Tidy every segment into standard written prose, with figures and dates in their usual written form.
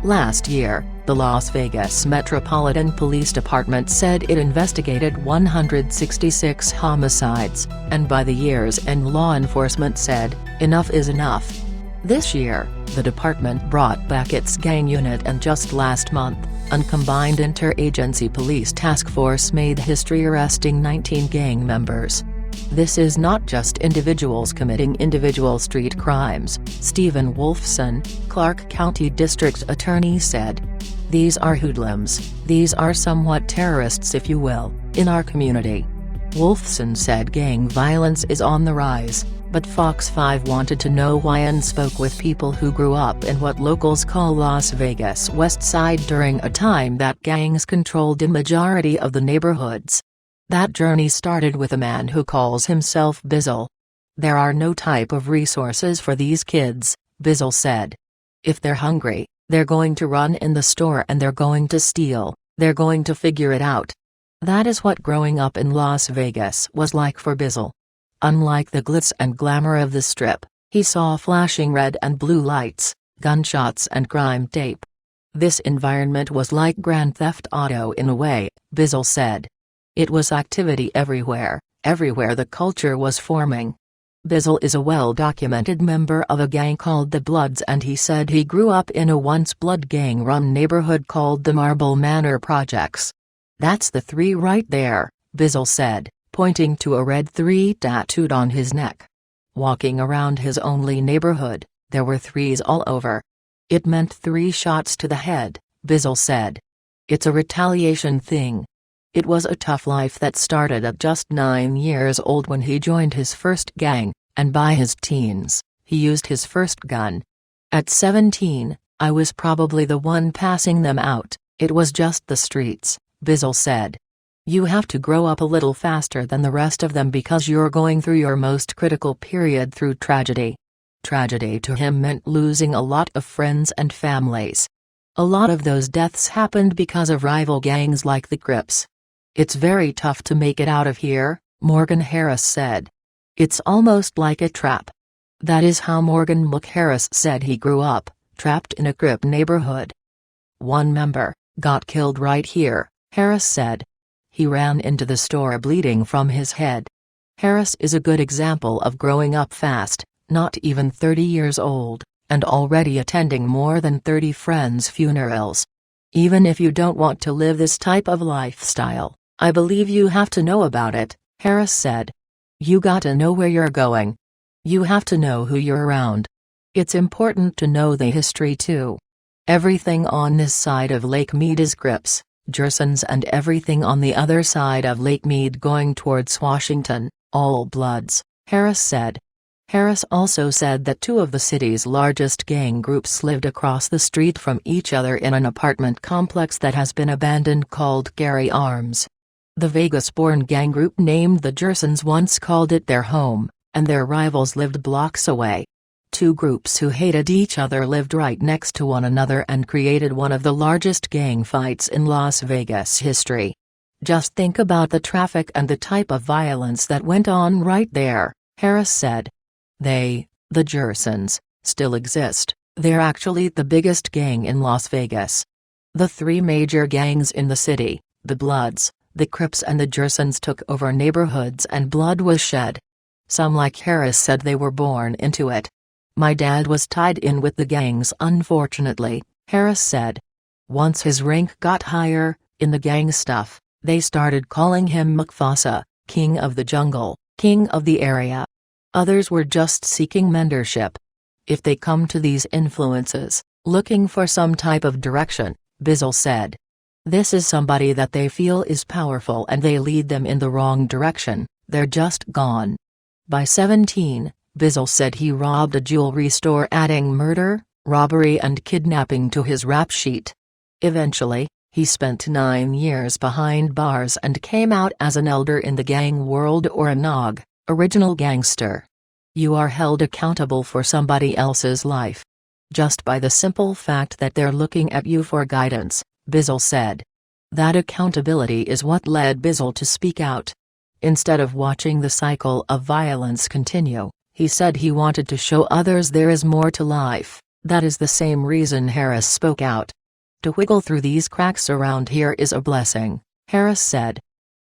Last year, the Las Vegas Metropolitan Police Department said it investigated 166 homicides, and by the year's end law enforcement said, enough is enough. This year, the department brought back its gang unit, and just last month, a combined interagency police task force made history arresting 19 gang members. This is not just individuals committing individual street crimes, Stephen Wolfson, Clark County District Attorney said. These are hoodlums, these are somewhat terrorists if you will, in our community. Wolfson said gang violence is on the rise, but Fox 5 wanted to know why and spoke with people who grew up in what locals call Las Vegas West Side during a time that gangs controlled a majority of the neighborhoods. That journey started with a man who calls himself Bizzle. There are no type of resources for these kids, Bizzle said. If they're hungry, they're going to run in the store and they're going to steal, they're going to figure it out. That is what growing up in Las Vegas was like for Bizzle. Unlike the glitz and glamour of the Strip, he saw flashing red and blue lights, gunshots and crime tape. This environment was like Grand Theft Auto in a way, Bizzle said. It was activity everywhere, everywhere the culture was forming. Bizzle is a well-documented member of a gang called the Bloods, and he said he grew up in a once blood gang-run neighborhood called the Marble Manor Projects. That's the 3 right there, Bizzle said, pointing to a red 3 tattooed on his neck. Walking around his only neighborhood, there were 3s all over. It meant 3 shots to the head, Bizzle said. It's a retaliation thing. It was a tough life that started at just 9 years old when he joined his first gang, and by his teens, he used his first gun. At 17, I was probably the one passing them out, it was just the streets, Bizzle said. You have to grow up a little faster than the rest of them because you're going through your most critical period through tragedy. Tragedy to him meant losing a lot of friends and families. A lot of those deaths happened because of rival gangs like the Crips. It's very tough to make it out of here, Morgan Harris said. It's almost like a trap. That is how Morgan McHarris said he grew up, trapped in a Crip neighborhood. One member got killed right here, Harris said. He ran into the store bleeding from his head. Harris is a good example of growing up fast, not even 30 years old, and already attending more than 30 friends' funerals. Even if you don't want to live this type of lifestyle, I believe you have to know about it, Harris said. You gotta know where you're going. You have to know who you're around. It's important to know the history too. Everything on this side of Lake Mead is Crips, Jersons, and everything on the other side of Lake Mead going towards Washington, all Bloods, Harris said. Harris also said that 2 of the city's largest gang groups lived across the street from each other in an apartment complex that has been abandoned called Gary Arms. The Vegas-born gang group named the Jersons once called it their home, and their rivals lived blocks away. 2 groups who hated each other lived right next to one another and created one of the largest gang fights in Las Vegas history. Just think about the traffic and the type of violence that went on right there, Harris said. The Jersons, still exist. They're actually the biggest gang in Las Vegas. The 3 major gangs in the city, the Bloods, the Crips and the Jersons, took over neighborhoods and blood was shed. Some like Harris said they were born into it. My dad was tied in with the gangs unfortunately, Harris said. Once his rank got higher, in the gang stuff, they started calling him Mufasa, king of the jungle, king of the area. Others were just seeking mentorship. If they come to these influences, looking for some type of direction, Bizzle said. This is somebody that they feel is powerful and they lead them in the wrong direction, they're just gone. By 17, Bizzle said he robbed a jewelry store, adding murder, robbery and kidnapping to his rap sheet. Eventually, he spent 9 years behind bars and came out as an elder in the gang world, or a NOG, original gangster. You are held accountable for somebody else's life. Just by the simple fact that they're looking at you for guidance, Bizzle said. That accountability is what led Bizzle to speak out. Instead of watching the cycle of violence continue, he said he wanted to show others there is more to life. That is the same reason Harris spoke out. To wiggle through these cracks around here is a blessing, Harris said.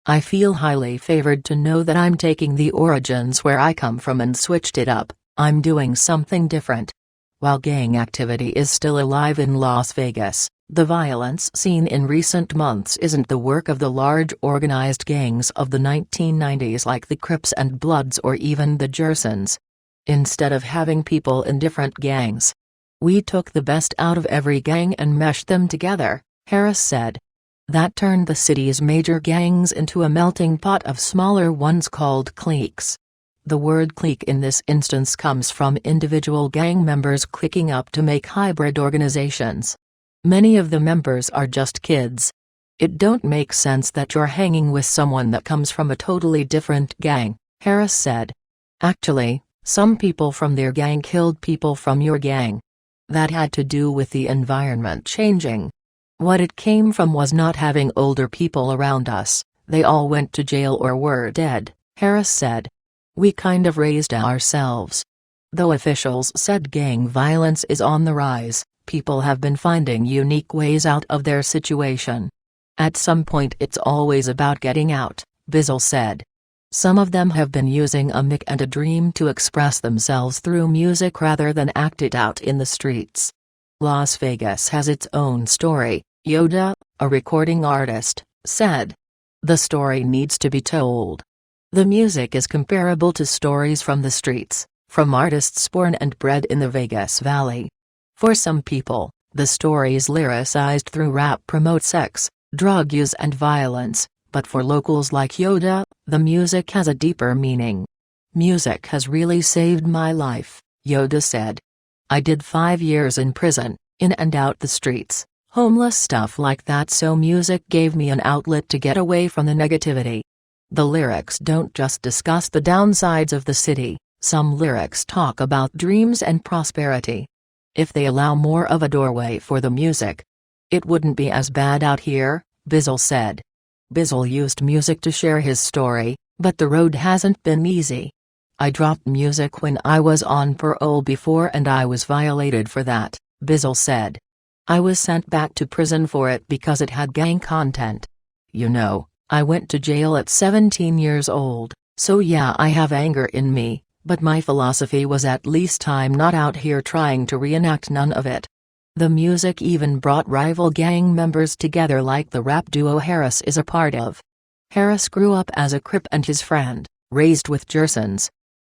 I feel highly favored to know that I'm taking the origins where I come from and switched it up. I'm doing something different. While gang activity is still alive in Las Vegas, the violence seen in recent months isn't the work of the large organized gangs of the 1990s like the Crips and Bloods or even the Jersons. Instead of having people in different gangs, we took the best out of every gang and meshed them together, Harris said. That turned the city's major gangs into a melting pot of smaller ones called cliques. The word clique in this instance comes from individual gang members clicking up to make hybrid organizations. Many of the members are just kids. It don't make sense that you're hanging with someone that comes from a totally different gang, Harris said. Actually, some people from their gang killed people from your gang. That had to do with the environment changing. What it came from was not having older people around us. They all went to jail or were dead, Harris said. We kind of raised ourselves. Though officials said gang violence is on the rise, people have been finding unique ways out of their situation. At some point it's always about getting out, Bizzle said. Some of them have been using a mic and a dream to express themselves through music rather than act it out in the streets. Las Vegas has its own story, Yoda, a recording artist, said. The story needs to be told. The music is comparable to stories from the streets, from artists born and bred in the Vegas Valley. For some people, the stories lyricized through rap promote sex, drug use and violence, but for locals like Yoda, the music has a deeper meaning. Music has really saved my life, Yoda said. I did 5 years in prison, in and out the streets, homeless stuff like that, so music gave me an outlet to get away from the negativity. The lyrics don't just discuss the downsides of the city, some lyrics talk about dreams and prosperity. If they allow more of a doorway for the music, it wouldn't be as bad out here, Bizzle said. Bizzle used music to share his story, but the road hasn't been easy. I dropped music when I was on parole before and I was violated for that, Bizzle said. I was sent back to prison for it because it had gang content. You know, I went to jail at 17 years old, so yeah, I have anger in me, but my philosophy was at least I'm not out here trying to reenact none of it. The music even brought rival gang members together like the rap duo Harris is a part of. Harris grew up as a Crip and his friend, raised with Jersons.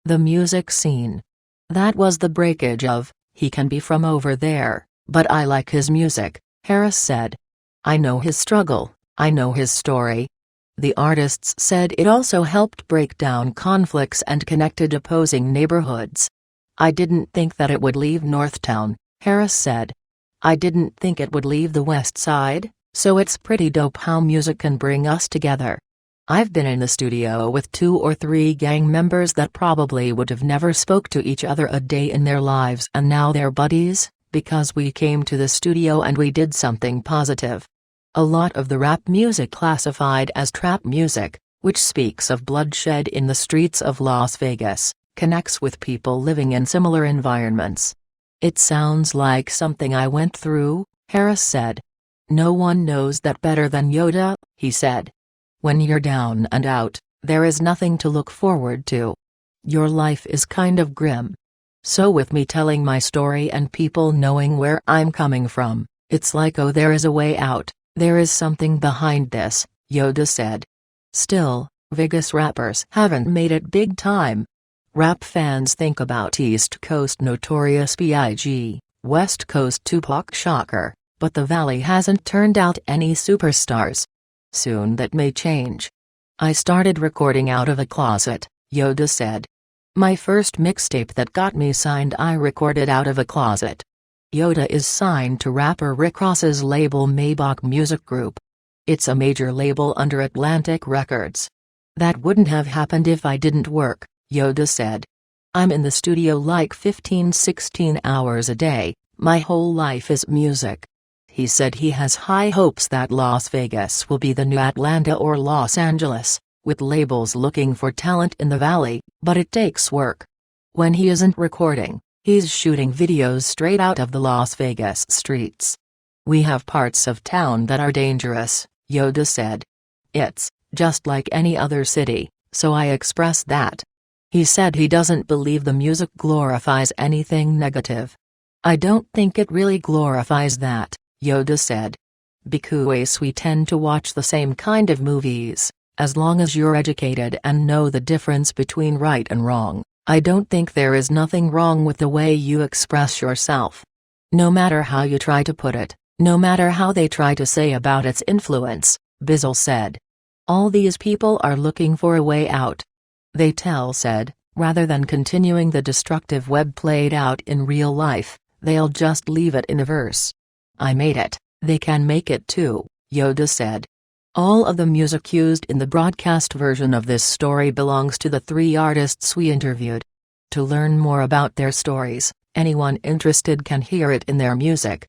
The music scene. That was the breakage of, he can be from over there, but I like his music, Harris said. I know his struggle, I know his story. The artists said it also helped break down conflicts and connected opposing neighborhoods. I didn't think that it would leave Northtown, Harris said. I didn't think it would leave the West Side, so it's pretty dope how music can bring us together. I've been in the studio with 2 or 3 gang members that probably would have never spoke to each other a day in their lives and now they're buddies, because we came to the studio and we did something positive. A lot of the rap music classified as trap music, which speaks of bloodshed in the streets of Las Vegas, connects with people living in similar environments. It sounds like something I went through, Harris said. No one knows that better than Yoda, he said. When you're down and out, there is nothing to look forward to. Your life is kind of grim. So with me telling my story and people knowing where I'm coming from, it's like, oh, there is a way out. There is something behind this, Yoda said. Still, Vegas rappers haven't made it big time. Rap fans think about East Coast Notorious B.I.G., West Coast Tupac Shakur, but the Valley hasn't turned out any superstars. Soon that may change. I started recording out of a closet, Yoda said. My first mixtape that got me signed I recorded out of a closet. Yoda is signed to rapper Rick Ross's label Maybach Music Group. It's a major label under Atlantic Records. That wouldn't have happened if I didn't work, Yoda said. I'm in the studio like 15-16 hours a day, my whole life is music. He said he has high hopes that Las Vegas will be the new Atlanta or Los Angeles, with labels looking for talent in the Valley, but it takes work. When he isn't recording, He's shooting videos straight out of the Las Vegas streets. "We have parts of town that are dangerous," Yoda said. "It's just like any other city, so I express that." He said he doesn't believe the music glorifies anything negative. "I don't think it really glorifies that," Yoda said. "Because we tend to watch the same kind of movies. As long as you're educated and know the difference between right and wrong, I don't think there is nothing wrong with the way you express yourself. No matter how you try to put it, no matter how they try to say about its influence," Bizzle said. "All these people are looking for a way out," they said, "rather than continuing the destructive web played out in real life, they'll just leave it in a verse. I made it, they can make it too," Yoda said. All of the music used in the broadcast version of this story belongs to the 3 artists we interviewed. To learn more about their stories, anyone interested can hear it in their music,